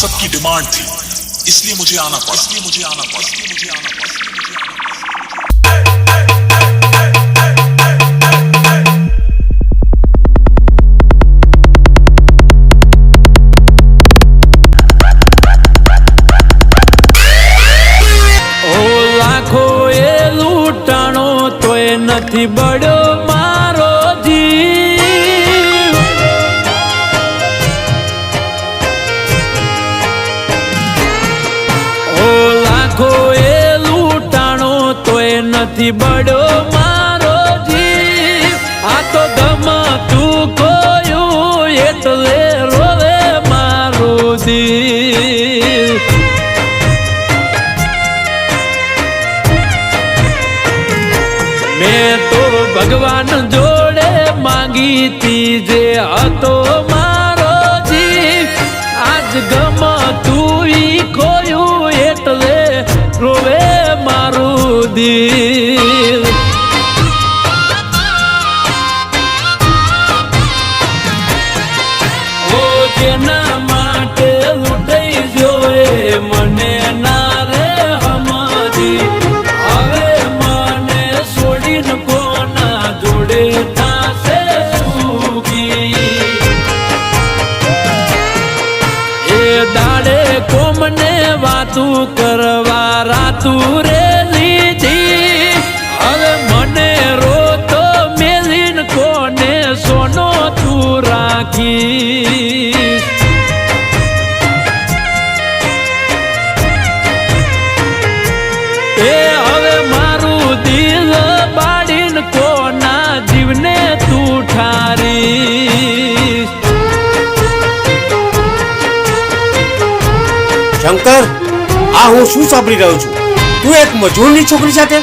सबकी डिमांड थी, इसलिए मुझे आना पड़ा। નથી બડો મારો જીવ, ઓ લાખો એ લૂંટાણો તોય નથી બડો મારો જીવ. આ તો ગમતું કોયું એટલે રોવે મારું દિલ. મેં તો ભગવાન જોડે માંગી તી જે હતો મારો જીવ. આજ ગમતું ઈ ખોયું એટલે રોવે મારું દિલ. ઓ જેના માટે લૂંટાઈ જોએ મને ના રે હમજી. હવે મને છોડીને કોના જોડે થાશે સુખી. એ દાડે કોમને વાતું કરવા રાતું રે લીધી. હવે મને રોતો મેલીન કોને સોનો તું રાખી. એ હવે મારું દિલ બાળીને કોના જીવને તું ઠારી. શંકર, આ હું શું સાંભળી રહ્યો છું? તું એક મજૂરની છોકરી સાથે?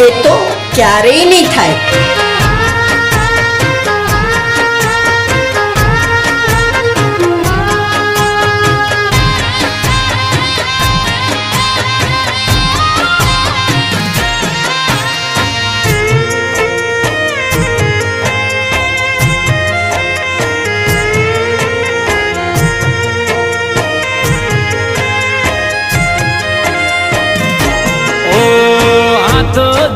એ તો ક્યારેય નહીં થાય.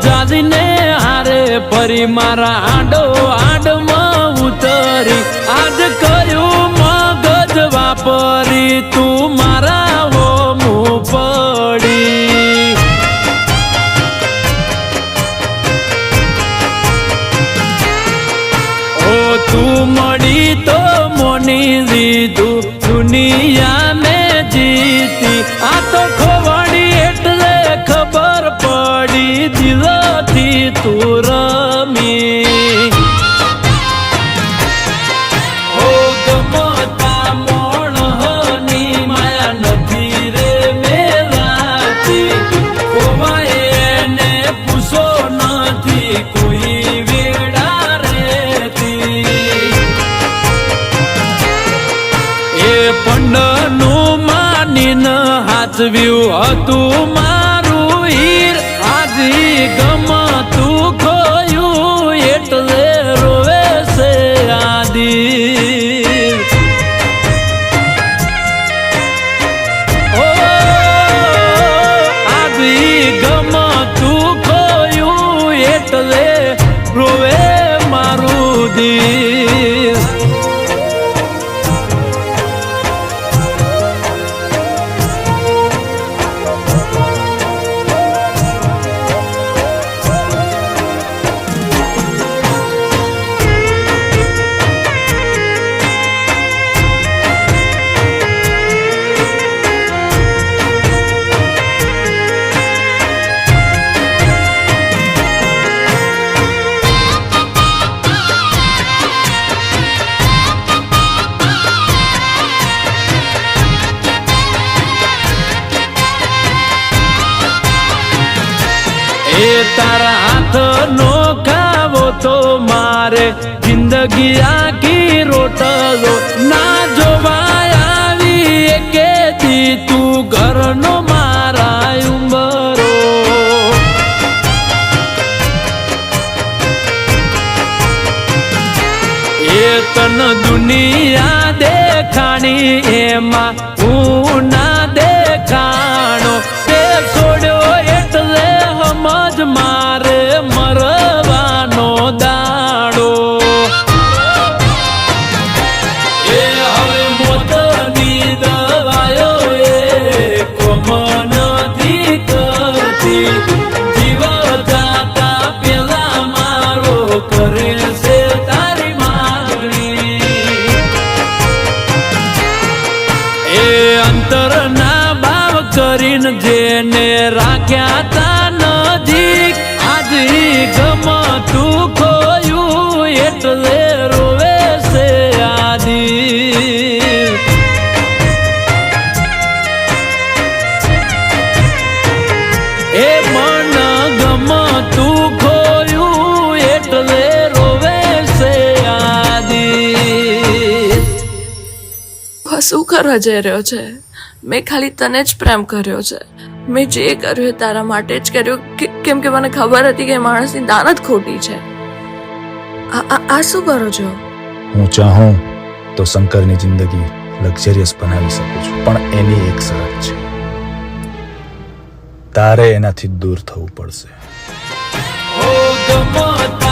જાદીને હારે ફરી મારા આડો આડમાં ઉતરી. આજ કયું મગજ વાપરી તું મારા હોમું પડી. ઓ તું મળી તો મોની લીધું દુનિયા મેં જીતી. આ તો ખોવાડી એટલે ખબર પડી દિલથી તું રમી. ઓ ગમતા મોણની માયા નથી રે મેલાતી. ખોવાય ને પૂછો નથી કોઈ વેડા રેતી. એ પંડનું માનીને હાચવ્યું હતું મારું હીર. આજી ગમતું ખોયું એટલે રોવે છે આ દિલ. ઓ આજી ગમતું ખોયું એટલે રોવે મારું દિલ. એ તારા હાથ નો ખાવો તો મારે જિંદગી આખી રોટલો ના જોવાય આવી એકેથી તું ઘરનો મારા ઉંબરો. એ તન દુનિયા દે દેખાણી એમાં હું ના દેખાણો તે છોડ્યો એટલે સમજ મારે મરવાનો દાડો એ હવે મોતની દવાયો એ કોમ નથી કરતી જીવ જાતા પેલા મારો કરે છે તારી માગણી એ અંતરના ભાવ કરીને જેને રાખ્યા તા નજીક આજ ગમતું ખોયું એટલે રોવે છે આદિ એ મન ગમતું ખોયું એટલે રોવે છે આદિ શું કરવા જઈ રહ્યો છે? મેં ખાલી તને જ પ્રેમ કર્યો છે. મેં જે કર્યું એ તારા માટે જ કર્યું કેમ કે મને ખબર હતી કે એ માણસની દાનત ખોટી છે. આ શું કરો છો? હું ચાહું તો શંકરની જિંદગી લક્ઝરિયસ બનાવી શકું છું, પણ એની એક શરત છે. તારે એનાથી દૂર થવું પડશે. ઓ ગમત